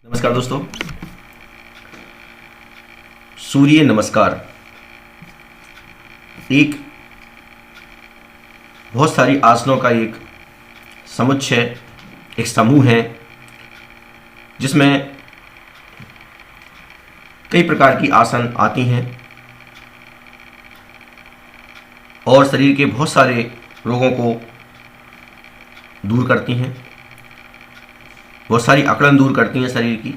नमस्कार दोस्तों, सूर्य नमस्कार एक बहुत सारी आसनों का एक समुच्चय, एक समूह है जिसमें कई प्रकार की आसन आती हैं और शरीर के बहुत सारे रोगों को दूर करती हैं, बहुत सारी अकड़न दूर करती हैं शरीर की,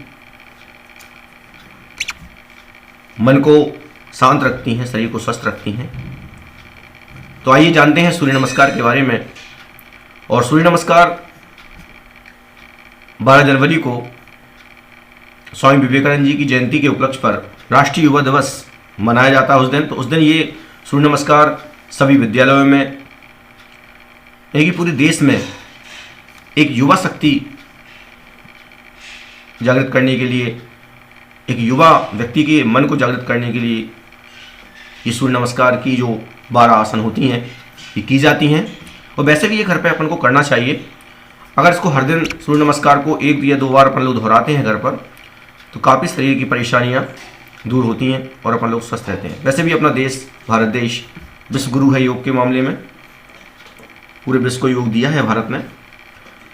मन को शांत रखती हैं, शरीर को स्वस्थ रखती हैं। तो आइए जानते हैं सूर्य नमस्कार के बारे में। और सूर्य नमस्कार 12 जनवरी को स्वामी विवेकानंद जी की जयंती के उपलक्ष्य पर राष्ट्रीय युवा दिवस मनाया जाता है। उस दिन ये सूर्य नमस्कार सभी विद्यालयों में, यानी कि पूरे देश में एक युवा शक्ति जागृत करने के लिए, एक युवा व्यक्ति के मन को जागृत करने के लिए ये सूर्य नमस्कार की जो 12 आसन होती हैं ये की जाती हैं। और वैसे भी ये घर पे अपन को करना चाहिए। अगर इसको हर दिन सूर्य नमस्कार को 1 या 2 बार अपन लोग दोहराते हैं घर पर, तो काफ़ी शरीर की परेशानियां दूर होती हैं और अपन लोग स्वस्थ रहते हैं। वैसे भी अपना देश, भारत देश विश्व गुरु है योग के मामले में, पूरे विश्व को योग दिया है भारत ने,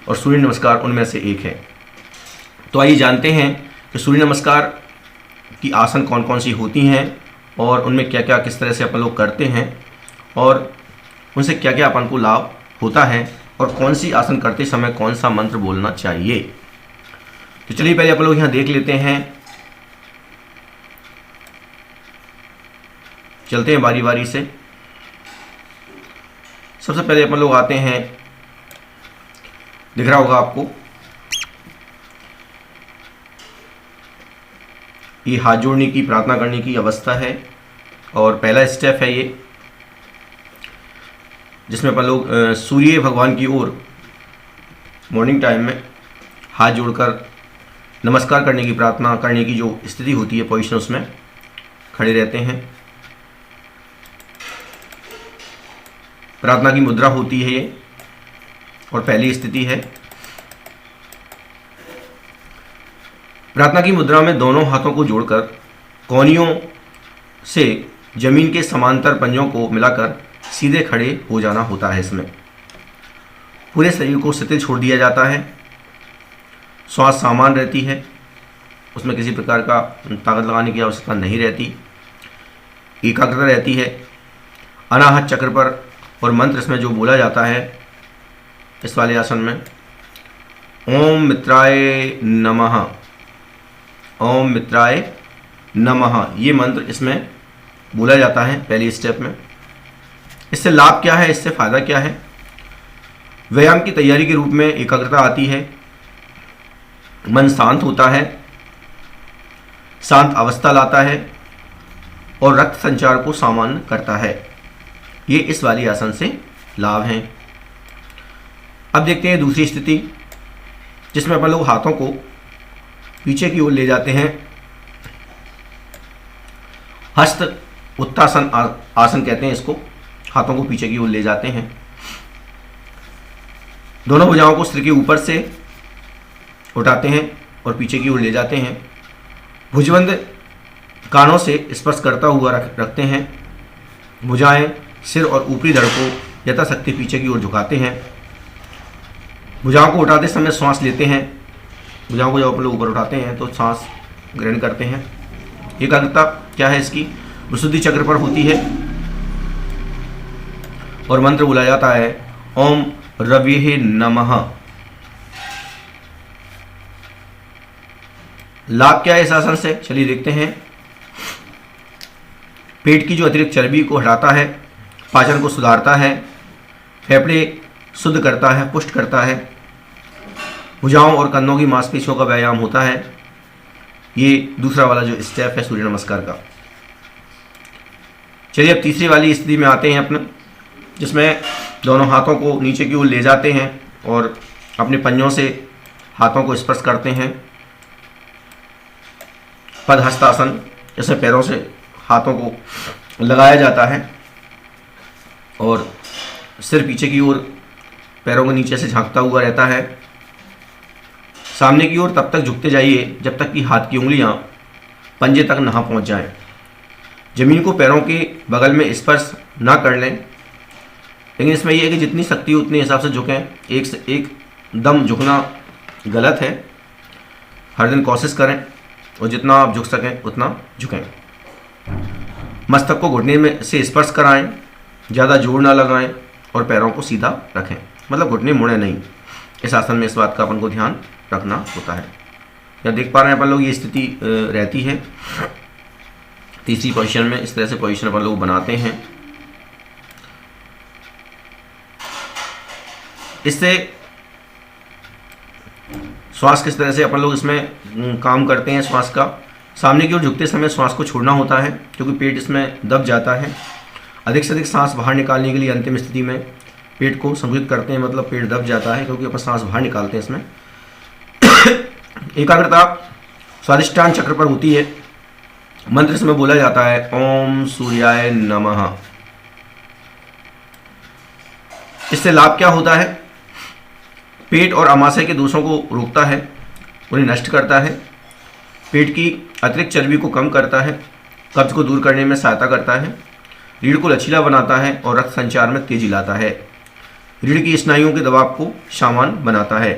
और सूर्य नमस्कार उनमें से एक है। तो आइए जानते हैं कि सूर्य नमस्कार की आसन कौन कौन सी होती हैं और उनमें क्या क्या, किस तरह से अपन लोग करते हैं और उनसे क्या क्या अपन को लाभ होता है, और कौन सी आसन करते समय कौन सा मंत्र बोलना चाहिए। तो चलिए पहले अपन लोग यहाँ देख लेते हैं, चलते हैं बारी बारी से। सबसे पहले अपन लोग आते हैं, दिख रहा होगा आपको, ये हाथ जोड़ने की, प्रार्थना करने की अवस्था है और पहला स्टेप है ये, जिसमें अपन लोग सूर्य भगवान की ओर मॉर्निंग टाइम में हाथ जोड़कर नमस्कार करने की, प्रार्थना करने की जो स्थिति होती है, पोजीशन, उसमें खड़े रहते हैं। प्रार्थना की मुद्रा होती है ये, और पहली स्थिति है। प्रार्थना की मुद्रा में दोनों हाथों को जोड़कर कोहनियों से जमीन के समांतर पंजों को मिलाकर सीधे खड़े हो जाना होता है। इसमें पूरे शरीर को शिथिल छोड़ दिया जाता है, श्वास सामान्य रहती है, उसमें किसी प्रकार का ताकत लगाने की आवश्यकता नहीं रहती, एकाग्रता रहती है अनाहत चक्र पर। और मंत्र इसमें जो बोला जाता है इस वाले आसन में, ओम मित्राय नमः, ओम मित्राय नमः, ये मंत्र इसमें बोला जाता है पहली स्टेप में। इससे लाभ क्या है, इससे फायदा क्या है? व्यायाम की तैयारी के रूप में एकाग्रता आती है, मन शांत होता है, शांत अवस्था लाता है और रक्त संचार को सामान्य करता है। ये इस वाली आसन से लाभ हैं। अब देखते हैं दूसरी स्थिति, जिसमें अपन लोग हाथों को पीछे की ओर ले जाते हैं। हस्त उत्तासन आसन कहते हैं इसको। हाथों को पीछे की ओर ले जाते हैं, दोनों भुजाओं को सिर के ऊपर से उठाते हैं और पीछे की ओर ले जाते हैं। भुजबंद कानों से स्पर्श करता हुआ रखते हैं। भुजाएं, सिर और ऊपरी धड़ को यथाशक्ति पीछे की ओर झुकाते हैं। भुजाओं को उठाते समय श्वास लेते हैं। भुजाओं को जब अपन लोग ऊपर उठाते हैं तो सांस ग्रहण करते हैं। एकाग्रता क्या है इसकी, विशुद्धि चक्र पर होती है और मंत्र बोला जाता है ओम रवि नमः। लाभ क्या है इस आसन से, चलिए देखते हैं। पेट की जो अतिरिक्त चर्बी को हटाता है, पाचन को सुधारता है, फेफड़े शुद्ध करता है, पुष्ट करता है, भुजाओं और कंधों की मांसपेशियों का व्यायाम होता है। ये दूसरा वाला जो स्टेप है सूर्य नमस्कार का। चलिए अब तीसरी वाली स्थिति में आते हैं अपने, जिसमें दोनों हाथों को नीचे की ओर ले जाते हैं और अपने पंजों से हाथों को स्पर्श करते हैं। पदहस्तासन, जैसे पैरों से हाथों को लगाया जाता है और सिर पीछे की ओर पैरों के नीचे से झांकता हुआ रहता है। सामने की ओर तब तक झुकते जाइए जब तक कि हाथ की उंगलियां पंजे तक ना पहुंच जाएं। जमीन को पैरों के बगल में स्पर्श ना कर लें, लेकिन इसमें यह है कि जितनी शक्ति हो उतने हिसाब से झुकें। एक से एक दम झुकना गलत है। हर दिन कोशिश करें और जितना आप झुक सकें उतना झुकें। मस्तक को घुटने में से स्पर्श कराएं, ज़्यादा जोर ना लगाएं और पैरों को सीधा रखें, मतलब घुटने मुड़े नहीं। इस आसन में इस बात का अपन को ध्यान रखना होता है। या देख पा रहे हैं अपन लोग, ये स्थिति रहती है तीसरी पोजीशन में। इस तरह से पोजीशन अपन लोग बनाते हैं। इससे श्वास किस तरह से अपन लोग इसमें काम करते हैं। श्वास का सामने की ओर झुकते समय श्वास को छोड़ना होता है क्योंकि पेट इसमें दब जाता है। अधिक से अधिक सांस बाहर निकालने के लिए अंतिम स्थिति में पेट को संकुचित करते हैं, मतलब पेट दब जाता है क्योंकि अपन सांस बाहर निकालते हैं इसमें। एकाग्रता स्वादिष्टान चक्र पर होती है। मंत्र इसमें बोला जाता है ओम सूर्याय नमः। इससे लाभ क्या होता है? पेट और अमाशय के दोषों को रोकता है, उन्हें नष्ट करता है, पेट की अतिरिक्त चर्बी को कम करता है, कब्ज को दूर करने में सहायता करता है, रीढ़ को लचीला बनाता है और रक्त संचार में तेजी लाता है, रीढ़ की स्नायुओं के दबाव को सामान्य बनाता है।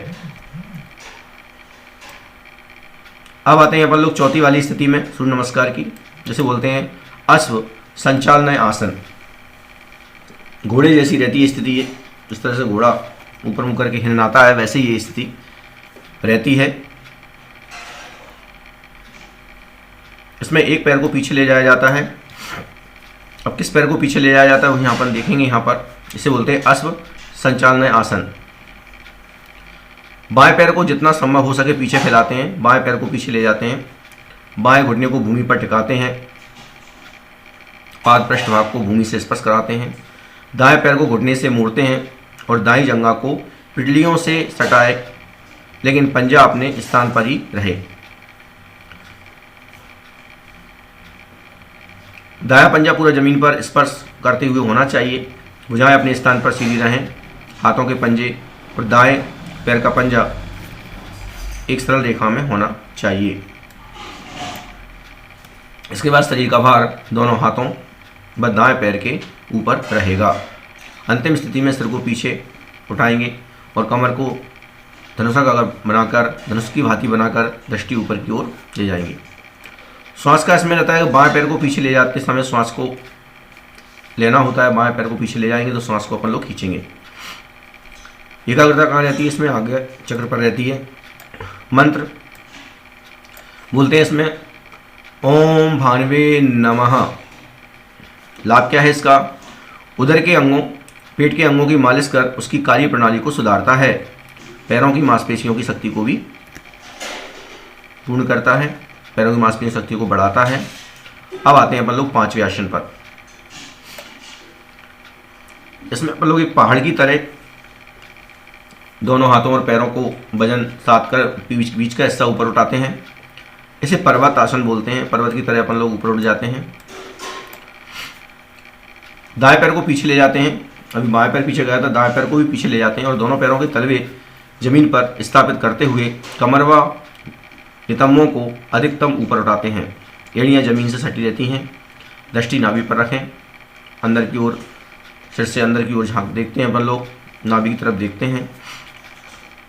अब आते हैं अपन लोग चौथी वाली स्थिति में सूर्य नमस्कार की, जैसे बोलते हैं अश्व संचालनय आसन। घोड़े जैसी रहती है स्थिति ये, जिस तरह से घोड़ा ऊपर मुँह करके हिलनाता है वैसे ही ये स्थिति रहती है। इसमें एक पैर को पीछे ले जाया जाता है। अब किस पैर को पीछे ले जाया जाता है वो यहाँ पर देखेंगे। यहाँ पर इसे बोलते हैं अश्व संचालनय आसन। बाएं पैर को जितना संभव हो सके पीछे फैलाते हैं, बाएं पैर को पीछे ले जाते हैं, बाएं घुटने को भूमि पर टिकाते हैं, पाद पृष्ठभाग को भूमि से स्पर्श कराते हैं, दाएं पैर को घुटने से मोड़ते हैं और दाईं जंघा को पिंडलियों से सटाए, लेकिन पंजा अपने स्थान पर ही रहे। दायां पंजा पूरा जमीन पर स्पर्श करते हुए होना चाहिए। भुजाएं अपने स्थान पर सीधी रहें। हाथों के पंजे और दाएं पैर का पंजा एक सरल रेखा में होना चाहिए। इसके बाद शरीर का भार दोनों हाथों व दाएं पैर के ऊपर रहेगा। अंतिम स्थिति में सिर को पीछे उठाएंगे और कमर को धनुषाकार बनाकर, धनुष की भांति बनाकर दृष्टि ऊपर की ओर ले जाएंगे। श्वास का इसमें रहता है बाएं पैर को पीछे ले जाते समय श्वास को लेना होता है। बाएं पैर को पीछे ले जाएंगे तो श्वास को अपन लोग खींचेंगे। एकाग्रता कहाँ रहती है? इसमें आगे चक्र पर रहती है। मंत्र बोलते हैं इसमें ओम भानवे नमः। लाभ क्या है इसका? उदर के अंगों, पेट के अंगों की मालिश कर उसकी कार्य प्रणाली को सुधारता है। पैरों की मांसपेशियों की शक्ति को भी पूर्ण करता है, पैरों की मांसपेशियों शक्ति को बढ़ाता है। अब आते हैं अपन लोग पांचवें आसन पर। इसमें अपन लोग एक पहाड़ की तरह दोनों हाथों और पैरों को वजन साथ कर बीच का हिस्सा ऊपर उठाते हैं। इसे पर्वत आसन बोलते हैं। पर्वत की तरह अपन लोग ऊपर उठ जाते हैं। दाएं पैर को पीछे ले जाते हैं। अभी बाएं पैर पीछे गया था, दाएं पैर को भी पीछे ले जाते हैं और दोनों पैरों के तलवे जमीन पर स्थापित करते हुए कमर व नितंबों को अधिकतम ऊपर उठाते हैं। एड़ियाँ जमीन से सटी रहती हैं। दृष्टि नाभि पर रखें। अंदर की ओर, सिर से अंदर की ओर झांक देखते हैं अपन लोग, नाभि की तरफ देखते हैं।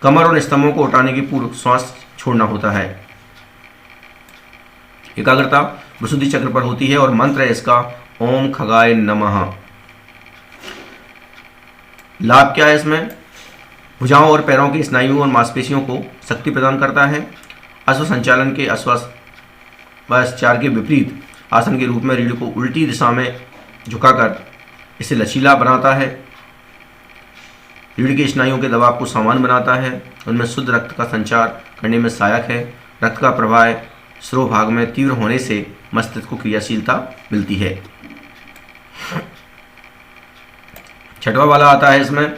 कमर और स्तंभों को उठाने की पूर्व श्वास छोड़ना होता है। एकाग्रता विशुद्धि चक्र पर होती है और मंत्र है इसका ओम खगाय नमः। लाभ क्या है इसमें? भुजाओं और पैरों की स्नायुओं और मांसपेशियों को शक्ति प्रदान करता है। अश्व संचालन के अश्वाचार के विपरीत आसन के रूप में रीढ़ को उल्टी दिशा में झुकाकर इसे लचीला बनाता है। रीढ़ के स्नायुओं के दबाव को समान बनाता है। उनमें शुद्ध रक्त का संचार करने में सहायक है। रक्त का प्रवाह स्रो भाग में तीव्र होने से मस्तिष्क को क्रियाशीलता मिलती है। छठवा वाला आता है इसमें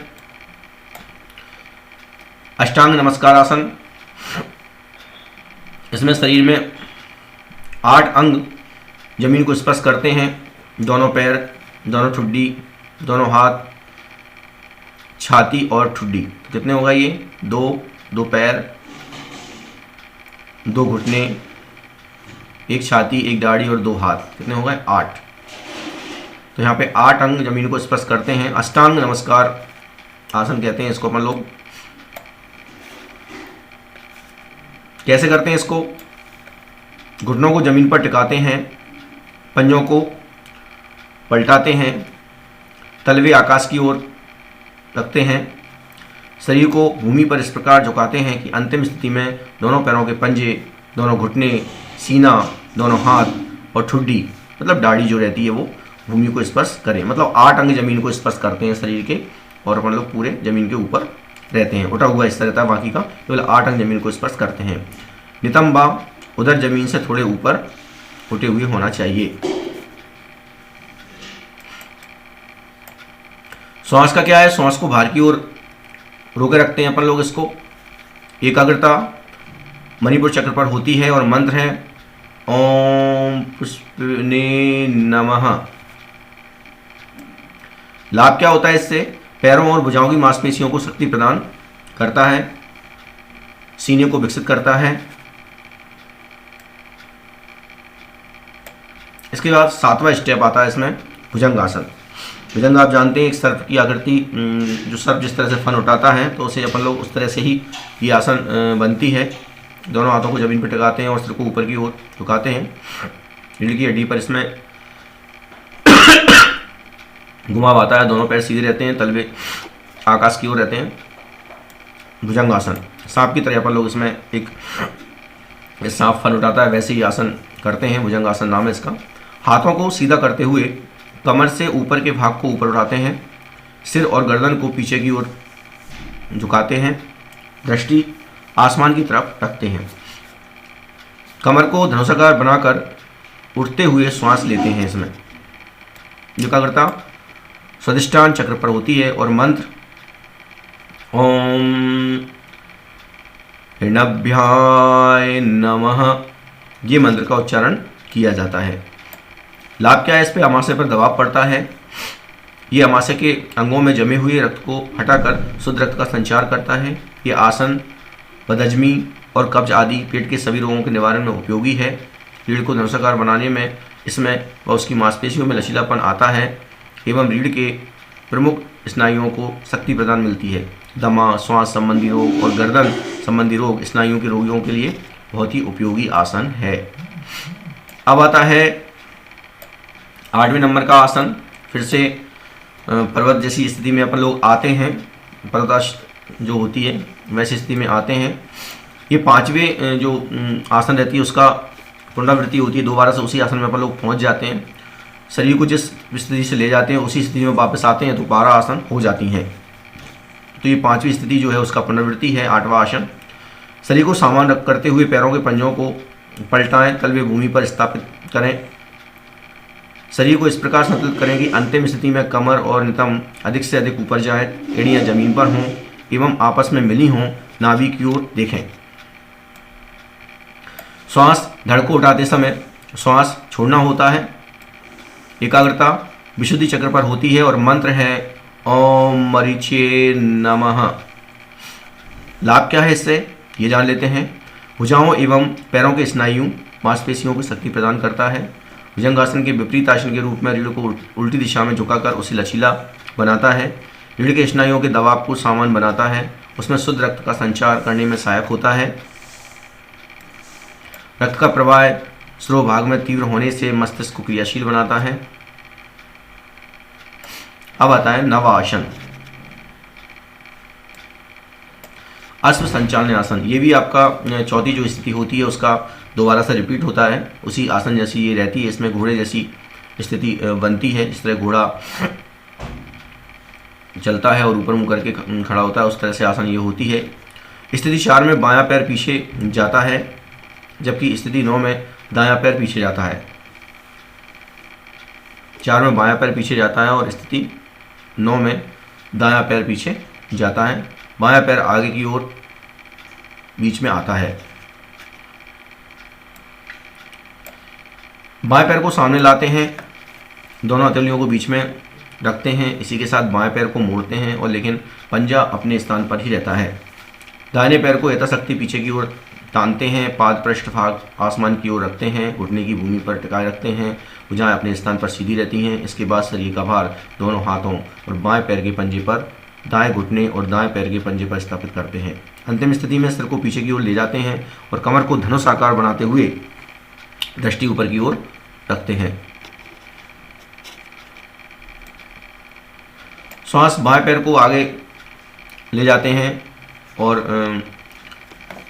अष्टांग नमस्कार आसन। इसमें शरीर में 8 अंग जमीन को स्पर्श करते हैं। दोनों पैर, दोनों ठुड्डी, दोनों हाथ, छाती और ठुड्डी। कितने होगा ये? 2 पैर, 2 घुटने, 1 छाती, 1 दाढ़ी और 2 हाथ, कितने हो गए 8। तो यहाँ पे 8 अंग जमीन को स्पर्श करते हैं। अष्टांग नमस्कार आसन कहते हैं इसको अपन लोग। कैसे करते हैं इसको? घुटनों को जमीन पर टिकाते हैं, पंजों को पलटाते हैं, तलवे आकाश की ओर रखते हैं, शरीर को भूमि पर इस प्रकार झुकाते हैं कि अंतिम स्थिति में दोनों पैरों के पंजे, दोनों घुटने, सीना, दोनों हाथ और ठुड्डी मतलब दाढ़ी जो रहती है वो भूमि को स्पर्श करें। मतलब 8 अंग जमीन को स्पर्श करते हैं शरीर के, और अपन लोग पूरे जमीन के ऊपर रहते हैं। उठा हुआ हिस्सा रहता है बाकी का, केवल 8 अंग जमीन को स्पर्श करते हैं। नितंबा उधर जमीन से थोड़े ऊपर उठे हुए होना चाहिए। श्वास का क्या है? श्वास को बाहर की ओर रोके रखते हैं अपन लोग इसको। एकाग्रता मणिपुर चक्र पर होती है और मंत्र है ओम पुष्पने नमः। लाभ क्या होता है इससे? पैरों और भुजाओं की मांसपेशियों को शक्ति प्रदान करता है, सीने को विकसित करता है। इसके बाद 7वां स्टेप आता है इसमें भुजंगासन। भुजंग आप जानते हैं एक सर्प की आकृति, जो सर्प जिस तरह से फन उठाता है तो उसे अपन लोग उस तरह से ही ये आसन बनती है। दोनों हाथों को जमीन पर टिकाते हैं और सिर को ऊपर की ओर झुकाते हैं। रीढ़ की हड्डी पर इसमें घुमाव आता है, दोनों पैर सीधे रहते हैं, तलवे आकाश की ओर रहते हैं। भुजंगासन सांप की तरह अपन लोग इसमें एक सांप फन उठाता है वैसे ही आसन करते हैं। भुजंगासन नाम है इसका। हाथों को सीधा करते हुए कमर से ऊपर के भाग को ऊपर उठाते हैं, सिर और गर्दन को पीछे की ओर झुकाते हैं, दृष्टि आसमान की तरफ रखते हैं। कमर को धनुषाकार बनाकर उठते हुए श्वास लेते हैं। इसमें एकाग्रता स्वादिष्टान चक्र पर होती है और मंत्र ओम ऋणभ्याय नमः ये मंत्र का उच्चारण किया जाता है। लाभ क्या है? इस पर अमाशय पर दबाव पड़ता है। ये अमाशय के अंगों में जमे हुए रक्त को हटाकर शुद्ध रक्त का संचार करता है। ये आसन बदहजमी और कब्ज आदि पेट के सभी रोगों के निवारण में उपयोगी है। रीढ़ को धनुषाकार बनाने में इसमें व उसकी मांसपेशियों में लचीलापन आता है एवं रीढ़ के प्रमुख स्नायुओं को शक्ति प्रदान मिलती है। दमा, श्वास संबंधी रोग और गर्दन संबंधी रोग स्नायुओं के रोगियों के लिए बहुत ही उपयोगी आसन है। अब आता है 8वें नंबर का आसन। फिर से पर्वत जैसी स्थिति में अपन लोग आते हैं, पर्वतासन जो होती है वैसी स्थिति में आते हैं। ये 5वें जो आसन रहती है उसका पुनरावृत्ति होती है, दोबारा से उसी आसन में अपन लोग पहुंच जाते हैं। शरीर को जिस स्थिति से ले जाते हैं उसी स्थिति में वापस आते हैं तो 12 आसन हो जाती हैं। तो ये 5वीं स्थिति जो है उसका पुनरावृत्ति है 8वां आसन। शरीर को सामान रख करते हुए पैरों के पंजों को पलटाएं, तलवे भूमि पर स्थापित करें। शरीर को इस प्रकार संतुलित करें कि अंतिम स्थिति में कमर और नितंब अधिक से अधिक ऊपर जाए, एड़ियाँ जमीन पर हों एवं आपस में मिली हों, नाभि की ओर देखें। श्वास धड़ को उठाते समय श्वास छोड़ना होता है। एकाग्रता विशुद्धि चक्र पर होती है और मंत्र है ओम मरीचे नमः। लाभ क्या है इससे ये जान लेते हैं। भुजाओं एवं पैरों के स्नायु मांसपेशियों को शक्ति प्रदान करता है। भुजंगासन के विपरीत आसन के रूप में रीढ़ को उल्टी दिशा में झुकाकर उसे लचीला बनाता है। रीढ़ के स्नायुओं के दबाव को सामान बनाता है, उसमें शुद्ध रक्त का संचार करने में सहायक होता है। रक्त का प्रवाह स्रोभाग में तीव्र होने से मस्तिष्क को क्रियाशील बनाता है। अब आता है नवासन, अश्व संचालन आसन। ये भी आपका चौथी जो स्थिति होती है उसका दोबारा से रिपीट होता है, उसी आसन जैसी ये रहती है। इसमें घोड़े जैसी स्थिति बनती है, जिस तरह घोड़ा चलता है और ऊपर मुंह करके खड़ा होता है उस तरह से आसन ये होती है। स्थिति 4 में बायां पैर पीछे जाता है, जबकि स्थिति 9 में दायां पैर पीछे जाता है। 4 में बायां पैर पीछे जाता है और स्थिति 9 में दायां पैर पीछे जाता है। बायां पैर आगे की ओर बीच में आता है। बाएं पैर को सामने लाते हैं, दोनों हथेलियों को बीच में रखते हैं। इसी के साथ बाएं पैर को मोड़ते हैं और लेकिन पंजा अपने स्थान पर ही रहता है। दाहिने पैर को यथाशक्ति पीछे की ओर तानते हैं, पाद पृष्ठभाग आसमान की ओर रखते हैं, घुटने की भूमि पर टिकाए रखते हैं, भुजाएं अपने स्थान पर सीधी रहती हैं। इसके बाद शरीर का भार दोनों हाथों और बाएं पैर के पंजे पर, दाएं घुटने और दाएं पैर के पंजे पर स्थापित करते हैं। अंतिम स्थिति में सिर को पीछे की ओर ले जाते हैं और कमर को धनुष आकार बनाते हुए दृष्टि ऊपर की ओर रखते हैं। श्वास बाएं पैर को आगे ले जाते हैं और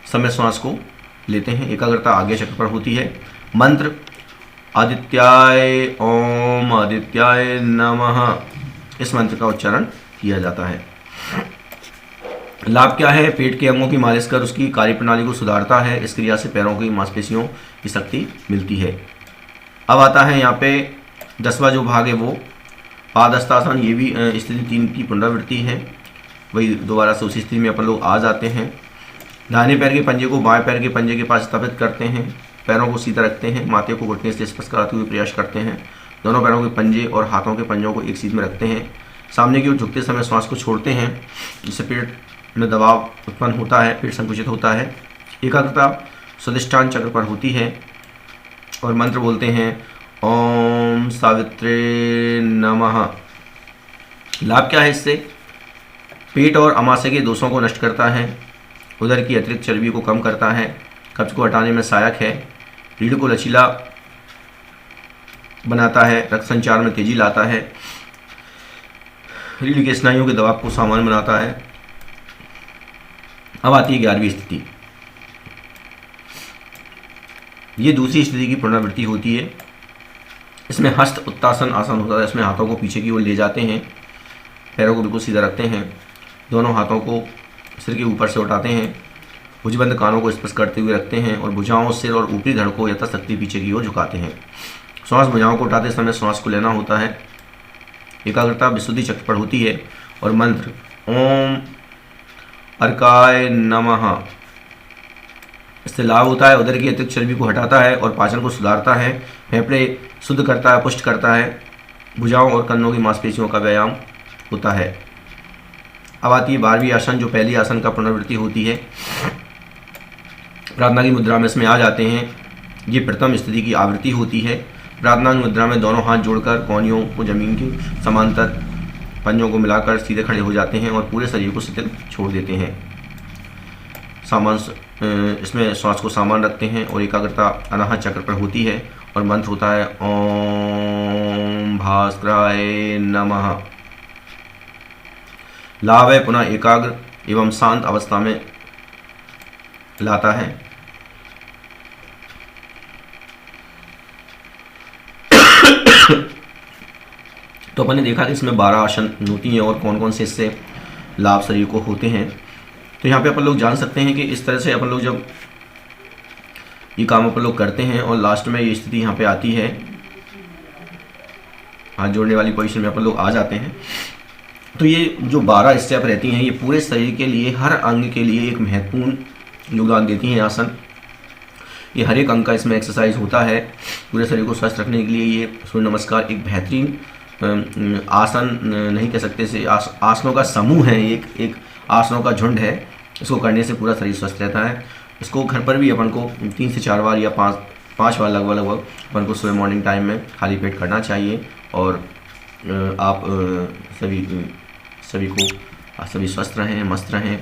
समय श्वास को लेते हैं। एकाग्रता आगे चक्र पर होती है। मंत्र आदित्याय ओम आदित्याय नमः, इस मंत्र का उच्चारण किया जाता है। लाभ क्या है? पेट के अंगों की मालिश कर उसकी कार्यप्रणाली को सुधारता है। इस क्रिया से पैरों की मांसपेशियों की शक्ति मिलती है। अब आता है यहाँ पे 10वां जो भाग है वो पादहस्तासन। ये भी स्थिति 3 की पुनरावृत्ति है। वही दोबारा से उसी स्थिति में अपन लोग आ जाते हैं। दाहिने पैर के पंजे को बाएं पैर के पंजे के पास स्थापित करते हैं। पैरों को सीधा रखते हैं। माथे को घुटने से स्पर्श कराते हुए प्रयास करते हैं। दोनों पैरों के पंजे और हाथों के पंजों को एक सीध में रखते हैं। सामने की ओर झुकते समय श्वास को छोड़ते हैं, जिससे पेट में दबाव उत्पन्न होता है, पेट संकुचित होता है। एकाग्रता स्वादिष्ठान चक्र पर होती है और मंत्र बोलते हैं ओम सावित्रे नमः। लाभ क्या है इससे? पेट और अमाशय के दोषों को नष्ट करता है, उदर की अतिरिक्त चर्बी को कम करता है, कब्ज को हटाने में सहायक है, रीढ़ को लचीला बनाता है, रक्त संचार में तेजी लाता है, रीढ़ के स्नायुओं के दबाव को सामान्य बनाता है। अब आती है 11वीं स्थिति। ये दूसरी स्थिति की पुनरावृत्ति होती है। इसमें हस्त उत्तासन आसन होता है। इसमें हाथों को पीछे की ओर ले जाते हैं, पैरों को बिल्कुल सीधा रखते हैं, दोनों हाथों को सिर के ऊपर से उठाते हैं, भुजबंद कानों को स्पर्श करते हुए रखते हैं और भुजाओं, सिर और ऊपरी धड़ को यथाशक्ति पीछे की ओर झुकाते हैं। श्वास भुजाओं को उठाते समय श्वास को लेना होता है। एकाग्रता विशुद्धि चक्र पर होती है और मंत्र ओम अर्काय नमः। इससे लाभ होता है, उदर की अतिरिक्त चर्बी को हटाता है और पाचन को सुधारता है, फेफड़े शुद्ध करता है, पुष्ट करता है, भुजाओं और कन्नों की मांसपेशियों का व्यायाम होता है। अब आती है 12वीं आसन, जो पहली आसन का पुनरावृत्ति होती है। प्रार्थना की मुद्रा में इसमें आ जाते हैं। ये प्रथम स्थिति की आवृत्ति होती है। प्रार्थना की मुद्रा में दोनों हाथ जोड़कर कोहनियों को जमीन के समांतर पंजों को मिलाकर सीधे खड़े हो जाते हैं और पूरे शरीर को शिथिल छोड़ देते हैं। इसमें श्वास को सामान रखते हैं और एकाग्रता अनाहत चक्र पर होती है और मंत्र होता है ओम भास्कराय नमः। लाभ है, पुनः एकाग्र एवं शांत अवस्था में लाता है। तो अपन ने देखा कि इसमें 12 आसन होती हैं और कौन कौन से इससे लाभ शरीर को होते हैं। तो यहाँ पे अपन लोग जान सकते हैं कि इस तरह से अपन लोग जब ये काम अपन लोग करते हैं और लास्ट में ये स्थिति यहाँ पे आती है, हाथ जोड़ने वाली पोजीशन में अपन लोग आ जाते हैं। तो ये जो 12 स्टेप रहती हैं, ये पूरे शरीर के लिए, हर अंग के लिए एक महत्वपूर्ण योगदान देती हैं आसन। ये हर एक अंग का इसमें एक्सरसाइज होता है। पूरे शरीर को स्वस्थ रखने के लिए ये सूर्य नमस्कार एक बेहतरीन आसन नहीं कह सकते से आसनों का समूह है, एक आसनों का झुंड है। इसको करने से पूरा शरीर स्वस्थ रहता है। इसको घर पर भी अपन को 3 से 4 बार या 5 बार लगभग अपन को सुबह मॉर्निंग टाइम में खाली पेट करना चाहिए। और आप सभी स्वस्थ रहें, मस्त रहें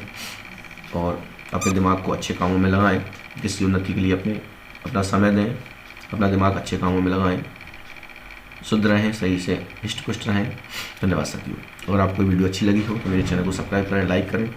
और अपने दिमाग को अच्छे कामों में लगाएं। किसी उन्नति के लिए अपना समय दें, अपना दिमाग अच्छे कामों में लगाएं, शुद्ध रहें, सही से हिष्ट पुष्ट रहें। धन्यवाद साथियों। अगर आपको वीडियो अच्छी लगी हो तो मेरे चैनल को सब्सक्राइब करें, लाइक करें